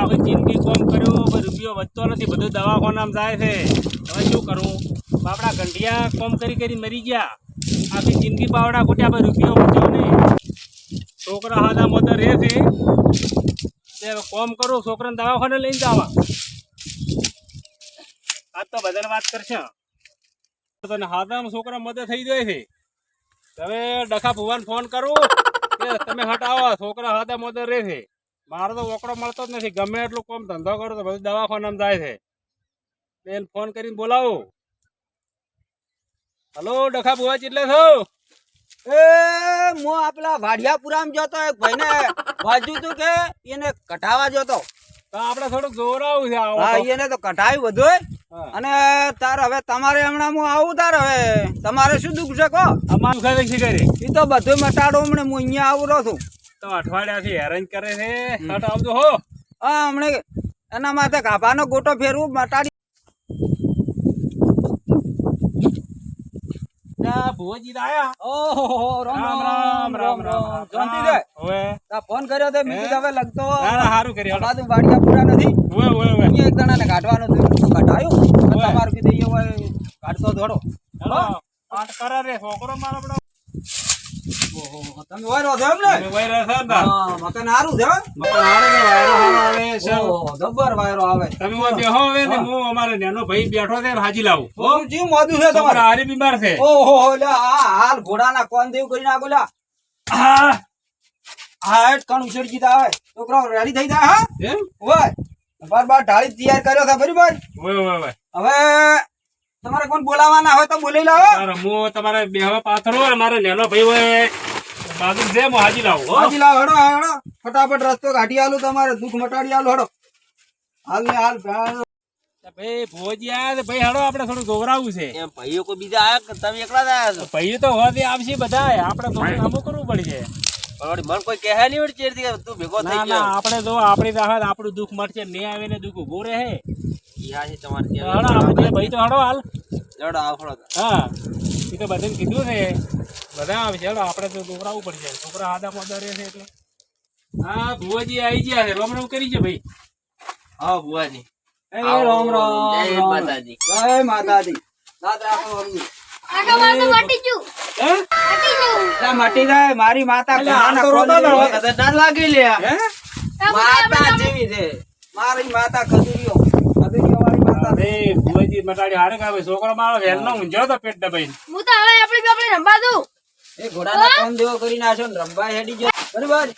આખી જિંદગી કોમ કર્યું પણ રૂપિયો વધતો નથી, બધું દવાખાનામાં જાય છે. હવે શું કરું? બાપડા ગંઢિયા કોમ કરી મરી ગયા. આખી જિંદગી પાવડા ખોટ્યા પર રૂપિયો વધ્યો નહીં. છોકરા હાથા મોટા રહે છે તે કોમ કરું, છોકરાને દવાખાને લઈને જવા. આજ તો બધાને વાત કરશે તને હાથામાં છોકરા મદદ થઈ જાય છે. હવે ડખા ભુવાને ફોન કરું કે તમે હટ આવો, છોકરા હાથા મદદ રહે છે. મારો તો ઓકડો મળતો જ નથી, ગમે એટલું કોમ ધંધો કરો તો બધું દવાખાનામાં જાય છે. એને ફોન કરીને બોલાવો. હલો ડખા ભુવા એટલે છો? એ મો આપલા વાડિયાપુરામાં જતો એક ભાઈને વાજ્યું તું કે એને કઢાવા જતો. તો આપણે થોડુંક જોરાવું છે. હા, એને તો કઢાવ્યું બધું. અને તાર હવે તમારે હમણાં હું આવું, તાર હવે તમારે શું દુઃખ છે કહો? અમારું ઘરે શી કરે? એ તો બધું મટાડો, હમણાં હું અહીંયા આવું રહ્યો છું. તો અઠવાડિયાથી હેરાન કરે છે. હટ આવજો હો. હા, હમણાં એના માથે ગાભાનો ગોટો ફેરવું મટાડી. ભુવાજી આયા? ઓહો, રામ રામ રામ રામ. શાંતિ છે? ઓવે. ફોન કર્યો તો મેં કીધું હવે લગતો સારું કર્યું. બાજુ વાડિયાપુરા નથી, ઓવે ઓવે ઓવે. એક જણાને કાઢવાનું હતું, કઢાયું. તમારું કીધું એ હોય કાઢતો થોડો. હેલો પાઠ કરે રે છોકરો મારો બડો. ઓહો, તમે વાયરો છો એમ ને? તમે વઈ રહ્યા છો ને તાર? હા, મકાન હારું છે હો? મકાન હારે ને વાયરો હારો આવે છે. ઓહો, જબર વાયરો આવે. તમે ઓય બેહો હવે ને હું અમારે નાનો ભાઈ બેઠો છે ને હાજી લાવું. હો જીવ મોદું છે છોકરા તમારે. હારી બીમાર છે. ઓહો, લે આ હાલ ઘોડાના કોણ દેવ કરી નાખો લ્યા. હા હા, એટ કણ ઉછળજી તા આવે. છોકરો રેડી થઈ જાય હા? એમ? ઓય, બાર ઢાળી તૈયાર કર્યો છે બરાબર. ઓય ઓય ઓય. હવે તમારે કોણ બોલાવાના હોય તો બોલી લાવો. તારે હું તમારે બેહવા પાથરો અને મારે નાનો ભાઈ હોય બાજુ છે હું હાજી લાવું. હો હાજી લાવો, હેડો હેડો ફટાફટ રસ્તો કાઢી આલું, તમારે દુઃખ મટાડી આલું. હેડો હાલ ને હાલ. ભાઈ ભોજી આયા છે ભાઈ, હેડો આપણે થોડું ગોવરાવું છે. એમ ભાઈઓ કોઈ બીજા આયા કે તમે એકલા જ આયા છો? ભાઈ તો હોતી આવશે બધા, આપણે થોડું કામો કરવું પડશે. મન કોઈ કહે નહીં વળી ચેડથી કે તું ભેગો થઈ ના ગયો. ના આપણે જો આપણી રાહત આપણું દુઃખ મળશે, નહીં આવે ને દુઃખ ઉભું રહે. ઈ આ છે તમારે તો હડો આપણે ભાઈ તો હડો હાલ. હેડો આવડો. હા એ તો બધાને કીધું છે, બધા આવશે. હેડો આપણે તો ગોવરાવું પડશે, છોકરા આદા મોદા રહે છે એટલે. હા ભુવાજી આવી ગયા છે, રોમ રોમ કરી છે ભાઈ. હા બુઆજી. એ આવો, રામ રામ. જય માતાજી. જય માતાજી. દાદ રાખો અમને. હે? લા મટી જાય મારી માતા. અલ્યા, આ તો રોતા હતા હવે. ખતરનાક લાગી લ્યા. હે? માતા જેવી છે મારી માતા. ખજૂરીઓ વાળી માતા. અરે ભુવાજી મટાડી હારે કાવે, છોકરો મારો વેલનો ઊંઝો તો પેટ દબાઈને. હું તો હવે આપણે રમવા દઉં. એ ઘોડાના કામ દેવો કરી નાખ્યો ને રંબા હેડી ગયો બરાબર.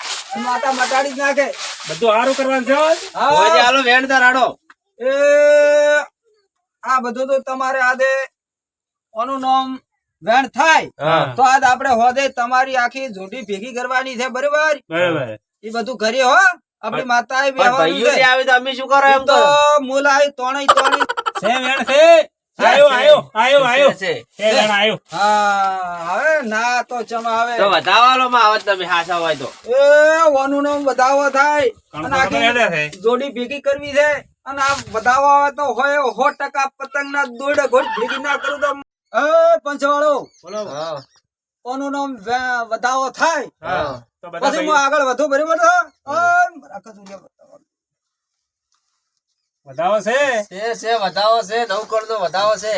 માતા મટાડી જ નાખે. બધું સારું કરવાનું છે હો. હા હાલો વેણતા રાડો. એ આ બધું તો તમારે આદે ઓનું નામ વેણ થાય તો આજ આપણે હોદે તમારી આખી જોડી ભેગી કરવાની છે બરાબર. બરાબર. એ બધું કરીએ હો. આપણી માતા આવે તો અમે શું કરો એમ તો મૂલ આવી તોણી તોણી છે વેણ છે. આયો છે વેણ આયો. હા હવે ના તો ચમ આવે તો વધાવાલો માં આવત તમે હાસા હોય તો એ ઓનું નામ વધાવો થાય અને કણકો તો હેડે છે. આખી જોડી ભેગી કરવી છે. અને આ વધાવો આવે તો હોય 100% પતંગ ના દોડે ઘોડ ભેગી ના કરું તો એ પંચવાળો બોલો. ઓનું નામ વધાવો થાય હા તો બધા પછી હું ભાઈ આગળ વધુ બરાબર તો વધાવો છે. છે વધાવો છે નવ કર નો વધાવો છે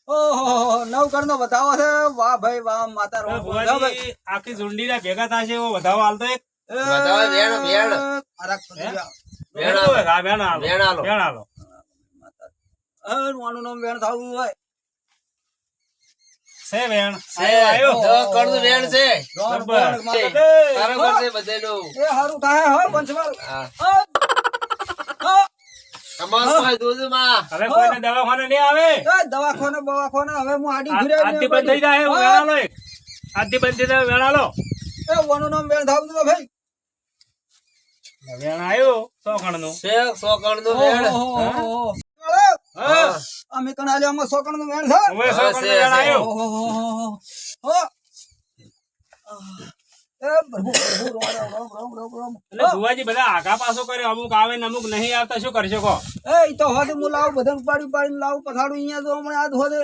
ઓહો નવ કરનો વધાવો છે. વાહ ભાઈ વાહ માતા તો રો ભુવાજી આખી ઝુંડી ના ભેગા થશે એવો વધાવો હાલતો એક. વધાવો વેણ વેણ વેણ આલો. હા, વેણ આલો. વેણ આલો. વેણ આલો. આનું નામ વેણ થવું હોય. છે વેણ. છે આયો નવ કર નું વેણ છે બરાબર. તારો કર છે બધેનું એ હારું થાય હો પંચવાળ. હા અમાર કોઈ દૂધ માં હવે કોઈને દવાખાને નહીં આવે. દવાખાને બવાખાને હવે હું આડી આજથી બંધ થઈ જાય વેણ આલો એક. આજથી બંધ થઈ જાય વેણ આલો. એ ઓનું નામ વેણ થવું જોઈએ ભાઈ. વેણ આયો 100 ખણ નું. છે 100 કર નું વેણ હા અમે કણાલે આમાં સોકણ નું વેણ છે. હવે 100 ખણ નું વેણ આયો. ઓહો એ પ્રભુ પ્રભુ રામ રામ રામ રામ. એટલે ભુવાજી બધા આગા પાછો કરે, અમુક આવે ને અમુક નહીં આવતા, શું કરશો કહો? એ ઈ તો હોદે હું લાવું બધાને પાડીને લાવું પથાડું અહીંયા તો હમણાં આજ હોદે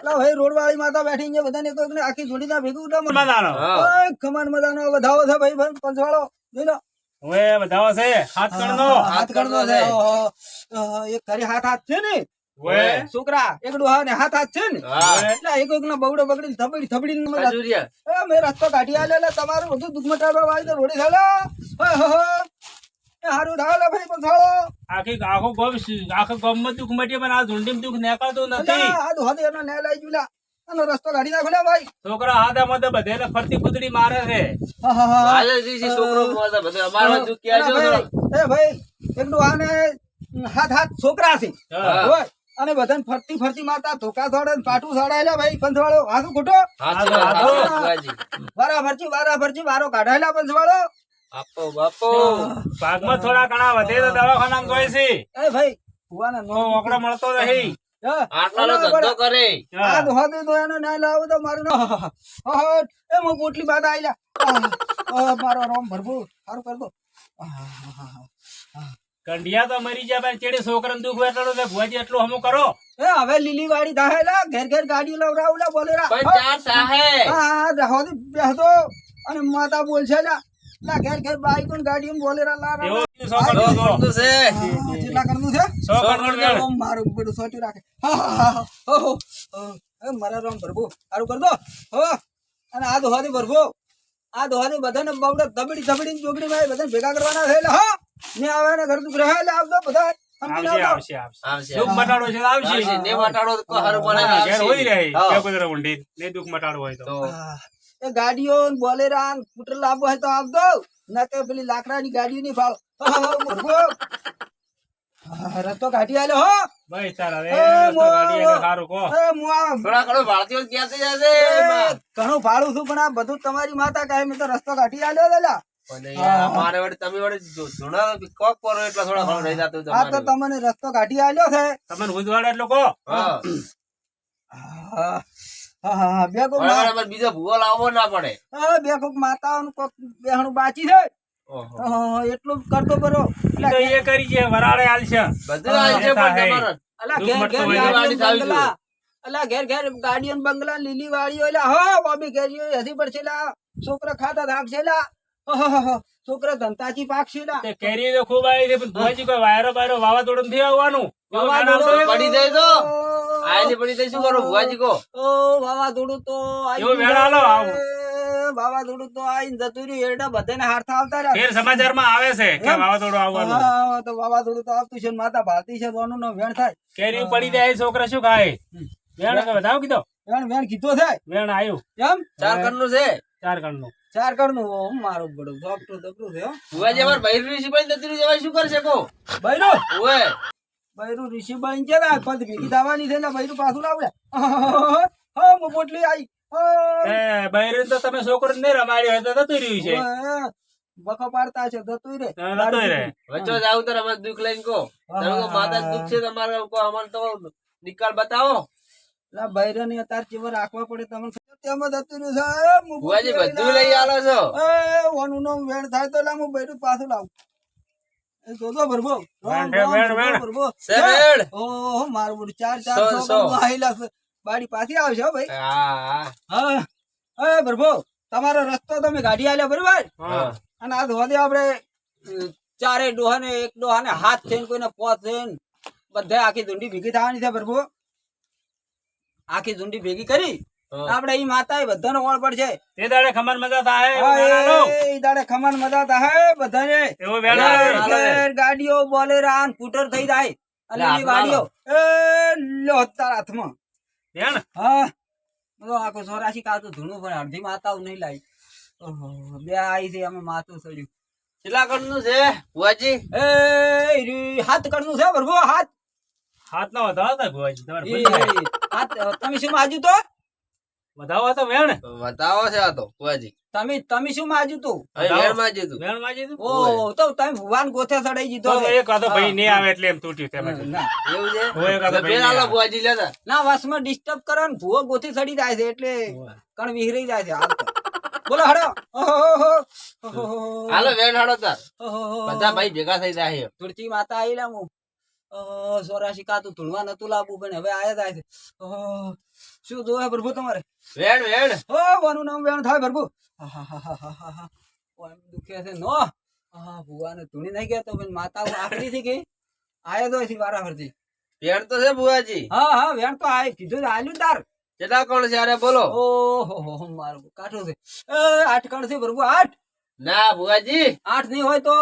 લા ભાઈ રોડ વાળી માતા બેઠી અહીંયા બધાને કોઈક ને આખી જોડી ના ભેગું ઉડામ. મજાનો. હા ઓય ખમણ મજાનો વધાવો છે ભાઈ પંચવાળો જોઈ લો. હવે વધાવો છે હાથ કણનો હાથ કરતો છે એક ઘરે હાથ છે ને હવે છોકરા એક ડોહા ને હાથ છે ને હા. એટલે એક એક ના બવડો બગડી થબડી ખજૂરિયા. મેં રસ્તો કાઢી આલે તમારું બધું દુઃખ મટાડવા વાળી તો રોડી થાલો હારું થાલો ભાઈ પણ થાલો આખું ગામમાં દુઃખ મટી પણ આ ઝુંડીમાં દુઃખ નીકળતું નથી આ ડોહા એનો ને લઈ જુલા આનો રસ્તો કાઢી નાખો ને ભાઈ છોકરા હાથા માથે બધેને ફરતી ફૂદડી મારે છે હાલે છે છોકરો મોટા બધું અમારો દુઃખ ક્યાં જો થોડો. એ ભાઈ એક ડોહા ને હાથ છોકરા છે હા. હોય અને બધાને ફરતી માતા ધોકા થોડે પાટું સોડાયેલા ભાઈ પંચવાળો હાથું ખોટો હાચું, હાચું. હાચું, ભુવાજી. વારાફરતી વારો કાઢાયેલા પંચવાળો બાપો બાપો. ભાગમાં થોડા ઘણા વધે તો દવાખાનામાં જોઈ છે એ ભાઈ ભુવાના તો ઓકડો મળતો નહીં આટલાનો ધંધો કરે. આ દોહા દે તો એનો ના લાવો તો મારું ના એ હું પોટલી બાદ આયલા મારો રોમ ભરપૂર સારું કર દો કંડિયા તો મરી ગયા પણ ચેડે છોકરાને દુઃખ વેઠાડો છે ભુવાજી એટલું હમું કરો એ હવે લીલી વાડી દાહેલા ઘેર ઘેર ગાડી લવરાવલા બોલેરા પણ ચાર સાહે. હા દહોદી બેહતો અને માતા બોલશે લા ઘેર ઘેર બાઈક અને ગાડી બોલેરા લા એવો લો છોકરો ગણતું છે. જેટલા કરનું છે છોકરો ઓમ મારું બધું સોટી રાખે હા મારા રોમ ભરભો સારું કર દો હો અને આ દોહાથી ભરભો આ દોહાથી બધાને બવડે ધબડી ચોકડી માં બધાને ભેગા કરવાના છે એટલે હા ને આવે ને ઘર દુખ રહે એટલે આવજો બધા સમજી આવશે આવજો. આવશે આવશે આવશે. દુઃખ મટાડો છે તો આવશે આવશે. ને વટાડો તો કોઈ હારું બનાવીને ઘેર આવશે. હોય રહી હા. કે કુતરા ઊંડી ને દુઃખ મટાડવું હોય તો તો હા. એ ગાડીઓ ને બોલેરા ને સ્કૂટર લાવવો હોય તો આવજો ના તો પેલી લાકડાની ગાડીઓ ની ફાળ ભરભો રસ્તો કાઢી આલ્યો હો ભાઈ ચાલ હવે એ રસ્તો કાઢી એટલે સારું કહો એ મુઆ થોડા ઘણો ભારતીયો ક્યાંથી જશે એમાં? ઘણું ભાડું છું પણ આ બધું તમારી માતા કહે મેં તો રસ્તો કાઢી આલ્યો દાદા પણ યાર, અમારે વળી તમે વળી ધૂણા કોક કરો એટલે થોડા ઘણું રહી જતું આ તો તમારે. તમને રસ્તો કાઢી આલ્યો છે તમને ઉજવાડે એટલો કહો હા. બે કોક વળી વળી અમારે બીજો ભૂવો લાવવો ના પડે. બે કોક માતાઓનું કોક બેહણું બાચી છે ઓહો. એટલું કરતો બરો ઈ તો એ કરી છે વરાળે હાલશે બધું આવી છે પણ તમારે. અલા દુઃખ ઘેર મટતો ઘેર હોય ગાડીઓ વાડી ને બંગલા અલા ઘેર ઘેર ગાડીઓ ને બંગલા લીલી વાડીઓ એલા હો બોબી કેરીઓ હજી પડશે લા છોકરા ખાતા થાકશે લા છોકરા ધંતાજી પાકશે લા તે કેરી તો ખૂબ આવી છે પણ ભુવાજી કોઈ વાયરો બાયરો વાવાઝોડું નથી આવવાનું વાવાઝોડું પડી જાય તો આયલી પડી જાય શું કરો ભુવાજી કહો? ઓ વાવાઝોડું તો આઈ એવો વેળ આલો આવો. વાવાઝોડું તો આઈને જતું રહ્યું એટલે બધાને હારતા આવતા રહ્યા ફેર સમાચારમાં આવે છે કે વાવાઝોડું આવવાનું હા, તો વાવાઝોડું તો આવતું છે ને માતા ભારતી છે તો આનું નામ વેણ થાય કેરી પડી જાય છોકરા શું ખાય વેણ કે વધાવ કીધો વેણ કીધો થાય વેણ આવ્યું એમ ચાર કણનું છે. ચાર કણનું ચાર કરનું મારું બડું જોપટું દબરું છે હો. ભુવાજી અમારે બૈરું ઋષિભાઈ દત્રી જવાય શું કરશે કહો? બૈરું ઓવે. બૈરું ઋષિ બની છે ને પદ ભેગી થવાની છે ને બૈરું પાછું લાવડે હો હું પોટલી આવી એ બૈરું તો તમે છોકરો ને રમાડ્યો હોય તો જતું રહ્યું છે બખો પાડતા છે જતું રે નતો રે વચ્ચો જ આવું તો અમારે દુઃખ લઈને કહો. તમે કહો માતા દુઃખ છે તમારે કહો અમારે તો નિકાલ બતાવો. બૈરા ને અત્યારે ચેવા રાખવા પડે તમને તેમાં જતું રહ્યું છે હું ભુવાજી પોટલી બધું લઈ આલો છો. ઓનું નામ વેણ થાય તો હું બૈરું પાછું લાવું એ જોજો ભરબો વેણ છે, વેણ, વેણ. ભરબો સેવેડ. ઓહો મારું બધું ચાર ચાર સો, સો સો. આયેલા છે. બાડી પાછી આવશે હો ભાઈ હા હા એ ભરબો તમારો રસ્તો તમે ગાડી આલ્યા બરોબર હા અને આ ધોધે આપણે ચારે ડોહા ને એક ડોહા ને હાથ છે ને કોઈને પોત છે ને બધા આખી ઝુંડી ભેગી થવાની છે ભરબો આખી ઝુંડી ભેગી કરી હા. આપણે ઈ માતા બધાનો ઓળ પડશે તે દાડે ખમણ મજા થાય એવો વેણ આલો. ઈ દાડે ખમણ મજા થાય બધાને એવો વેણ હા, આલો. હા. ઘેર ગાડીઓ બોલેરા ને સ્કૂટર થઈ જાય અને એટલે ઈ ગાડીઓ લો તારા હાથમાં વેણ હા બધો આખો સોરાશી કાતું ધૂણું પણ અડધી માતાઓ નહીં લાવી ઓહો બે આઈ છે અમે માથું સડ્યું કેટલા કણનું છે ભુવાજી? હાથ કરનું છે ભરભો હાથ હાથ નો વધાવો તો ભુવાજી તમારે ઈ ભૂલી જાય. હાથ તમે શું માજુ તો વધાવો તો વેણ બતાવો છે આ તો ભુવાજી. તમે શું માજુ તું હવે વેણમાં જ હતું. વેણ માં જીધું ઓ તો તમે ભગવાન ગોથે સડાઈ જીધો તો એક હતો ભાઈ નહીં આવે એટલે એમ તૂટ્યું તેમાં ના એવું છે? હોય કાં તો તો ભાઈ ફેર આલો નહીં ભુવાજી લેતા. ના વસમાં ડિસ્ટર્બ કરો ને ભૂવો ગોથી સડી જાય છે એટલે કણ વિહરી જાય છે હાલ તો. બોલો હડો હાલો વેણ હાડો તાર. ઓહો બધા ભાઈ ભેગા થઈ જાય છે. તુલસી માતા આઈ લામુ સોરાશી કાતું ધૂણવા નતું લાવવું પણ હવે આયા જાય છે શું જોવે પ્રભુ તમારે વેણ વેણ. ઓ વાનું નામ વેણ થાય પ્રભુ ઓમ દુખે છે નો હા ભુવાને ધૂણી નહીં ગયા તો પણ માતા આખરી થી કે આયા તો એથી વારા ફરતી વેણ તો છે બુઆજી. હા હા વેણ તો આય કીધું આલ્યું તાર કેટલા કોણ છે અરે બોલો. ઓહો મારું કાઠું છે એ 8 કણ છે પ્રભુ 8 ના બુઆજી. 8 નહીં હોય તો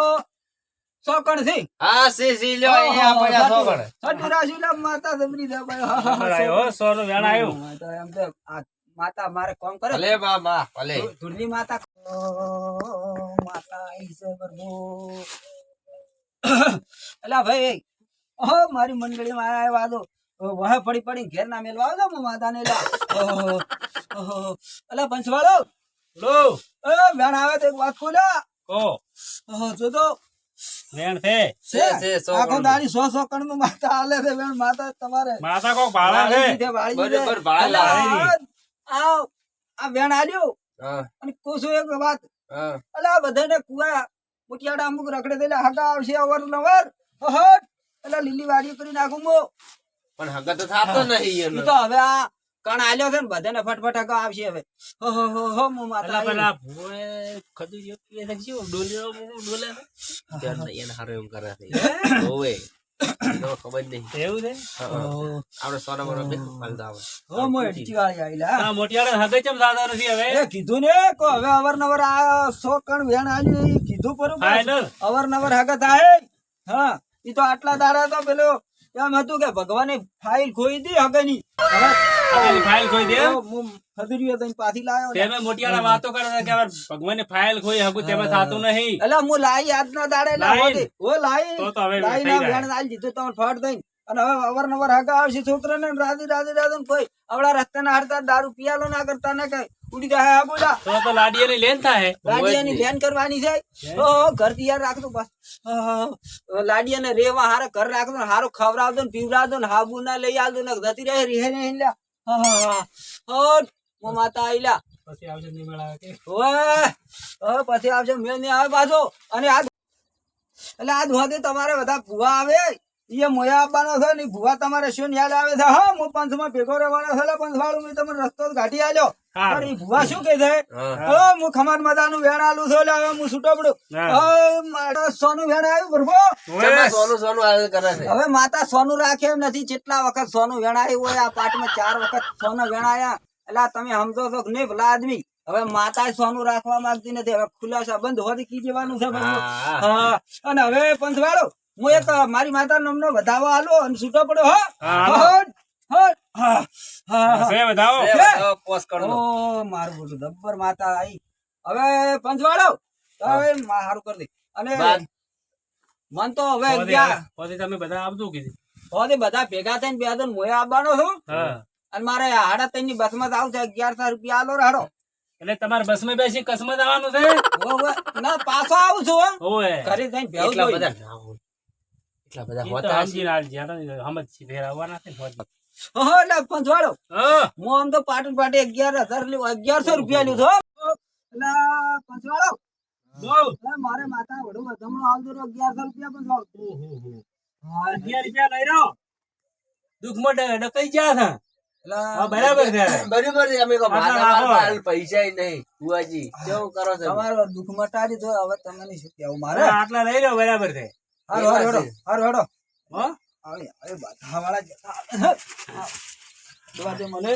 100 કણ છે હા સી લ્યો અહીંયા પડ્યા સો ગણ. છઠ્ઠું રાશિ લા માતા જબરી દે ભાઈ બરાબર આવ્યો હો, સોનું વેણ આવ્યું. માતા એમ તો આ માતા મારે કોમ કરે ભલે બા માં ભલે. ધૂળની માતા માતા આઈ છે પ્રભુ અલા ભાઈ ઓહો મારી મંડળીમાં આયા વાદો વહ પડી પડી ઘેર ના મેલવા આવજો હું માતાને લા ઓહો અલા પંચવાળો લો એ વેણ આવે તો એક વાત ખોલ્યા કો ઓહો જો તો વેણ છે. છે સો આખો ગણ. દાડી 100 કણ નું માતા આલે છે વેણ માતા તમારે માતા કોક ભાડા છે. વાળી દીધે. બરોબર ભાડા લાવી. આ આ વેણ આલ્યો હા અને કોસો એક વાત હા. અલા બધાને કુવા મુટિયાડા અમુક રખડે દેલા હગા આવશે અવારનવાર હટ અલા લીલી વાડી કરી નાખું મો પણ હગા તો થાતો નહીં ઈ એનો. તો હવે આ કણ આલ્યો છે ને બધાને ફટફટ હગા આવશે હવે હો મો માતા પેલા આઈ. પેલા ભૂએ ખજૂરી આપી છે, શું ડોલીઓ ડોલે છે? ત્યાર નહીં એને હારું એમ કરે છે. હોવે. તો ખબર જ નહીં. એવું છે? હા, હા. આપણે સોના મોના બે ફાલતા આવે. હો મો એડચી વાળી આઈલા આ મોટિયાળા હગે ચમ સાદા નથી હવે? એ કીધું ને કો હવે અવારનવાર આ 100 કણ વેણ આલ્યું ઈ કીધું પરું ફાઇનલ. અવારનવાર હગા થાય હા ઈ તો આટલા દાડા તો પેલો એમ હતું કે ભગવાને ફાઇલ ખોઈ દી હગની હવે આગળની ફાઇલ ખોઈ દે. હું ખદરીઓ તઈને પાછી લાયો ને. તેમે મોટિયાળા વાતો કરે છે કે હવે ભગવાને ફાઇલ ખોઈ હગું તેમાં થાતું નહીં. અલા હું લાઈ આજના દાડે લાઈ? લાઈ તો હવે લાઈ થઈ ના જાય. વેણ આલી દીધું તમને ફટ દઈને અને હવે અવારનવાર હગા આવશે છોકરાને રાધી કોઈ આવડા રસ્તાના હારતા દારૂ પિયાલો ના કરતા ને કઈ ઉડી જાય આ બોલા તો લાડીયાની લેન થાય. લાડિયાની ધ્યાન કરવાની છે ઓહો ઘર તૈયાર રાખજો બસ લાડિયાને રેવા હારે ઘર રાખજો ને હારું ખવડાવજો ને પીવડાવજો ને હાબુ ના લઈ આવજો ને જતી રહે રીહે ને હિલ્યા હટ મો માતા આઈલા પછી આવશે નહીં મળાવે કે? ઓય પછી આવશે મેળ નહીં આવે પાછો અને આ એટલે આ દુહાદે તમારે બધા ભૂવા આવે એ મોયા આપવાનો છે ને ઈ ભૂવા તમારે શું યાદ આવે છે હા હું પંથમાં ભેગો રહેવાનો છે પંથવાળું મેં તમને રસ્તો જ ઘાટી આલ્યો હા. પણ ઈ ભૂવા શું કે છે હા. હું ખમાન મજાનું વેણ આલું છું એટલે હવે હું છૂટો પડું હા. સોનું વેણ આવ્યું પ્રભુ ચમા સોનું સોનું હાલ કરે છે. હવે માતા સોનું રાખે એમ નથી જેટલા વખત સોનું વેણાયું હોય આ પાટમાં 4 વખત સોનું વેણાયા એટલે આ તમે સમજો છો કે નહીં ભલા આદમી હવે માતા સોનું રાખવા માંગતી નથી હવે ખુલાસા બંધ હોવાથી કી જવાનું છે પ્રભુ. હા. હા અને હવે પંચવાળો હું એક મારી માતા નામનો વધાવો આલો અને છૂટો પડ્યો હા, હાલો. હટ હટ હા હા છે બધાઓ? લે બતાવો પોસ કર દો. ઓ મારું બધું દબ્બર માતા આઈ હવે પંચવાળો હવે હારું કરી દે અને બાદ. મન તો હવે પછી અગિયાર પછી તમે બધા આવજો કીધું. હવે બધા ભેગા થઈને બે જણ મોયા આવવાનો છું હા. અને મારે 3.5 ની બસ માં આવશે 1100 રૂપિયા આલો રાડો એટલે તમારે બસમાં બેસી કસમત આવવાનું છે? ના પાછો આવું છું હો. ઓવે. ઘરે જઈને ભેગું એટલા જોઈ. બધા ના હોય. એટલા બધા ઈ તો હોતા હશે. સમજીને આલજે. આ તો સમજ ફેર આવવાના છે ને હોજી. ઓહો, એટલે પંચવાળો હા. હું આમ તો પાટણ પાટે 1100 રૂપિયા લીધો એટલે પંચવાળો બોલ. એટલે મારે માતા વડું વધમણો આવતો રહ્યો 1100 રૂપિયા પંચવાળો હા, 11 રૂપિયા લઈ રહ્યો. દુઃખમાં ડકાઈ ગયા છે. એટલે હા, બરાબર છે. બરાબર છે. અમે કહો, આટલા માતા રાખો. મારતા હાલ પૈસાય નહીં. બુઆજી, કેવું કરો છો? તમારો દુઃખ મટાડી દો હવે તમને નહીં શું કહેવું મારે હા, આટલા લઈ રહ્યો બરાબર છે. હારું હારું હેડો હારું હેડો હો? હવે બાધાવાળા જતા આવે. જોવા દે મને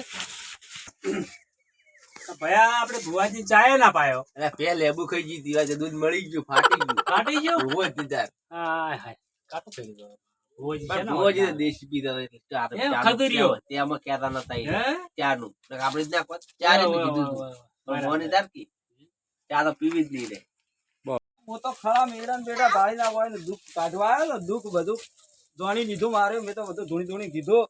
ભયા આપણે ભુવાજી ચાય ના પાયો. અરે પે લેબુ ખાઈ ગઈ હતી. આજે દૂધ મળી ગયું, ફાટી ગયું. કાઢી ગયો. ભૂવો જ દીધાર. હાય હાય. કાઢો થઈ ગયો. ભુવાજી છે પણ ને ભૂવો જ વાળા. દેશી પીધા હોય એટલે આ તો એમ ચાનું ખજૂરીઓ. કહેવાય. તે આમાં કહેતા નતા એ. હે? ચાનું. નકર આપણે જ ના કહો. ચારે મેં કીધું હતું. વાહ, પણ વાહ, ભૂવાની તારકી. ચા તો પીવી જ નહીં રે. હું તો ખરા મેળાને બેટા ભાળી ના હોય ને દુઃખ કાઢવા આવ્યો ને દુઃખ બધું જોણી લીધું મારે મેં તો બધું ધૂણી કીધું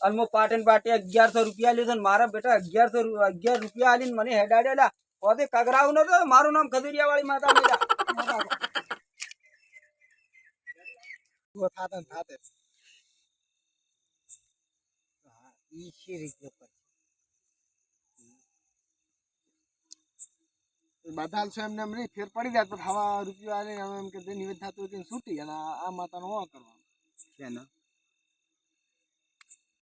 અને હું પાટણ પાટે 1100 રૂપિયા લીધો ને મારા બેટા 11 રૂપિયા આલીને મને હેડાડેલા પોતે કગરાવ નતો મારું નામ ખજુરિયા વાળી માતા મેળા બધા છે એમને એમ નહીં ફેર પડી જાય તો હવા રૂપિયા આલે એમ કે નિવેદ થતું હોય તો છૂટી અને આ માતાનો કરવા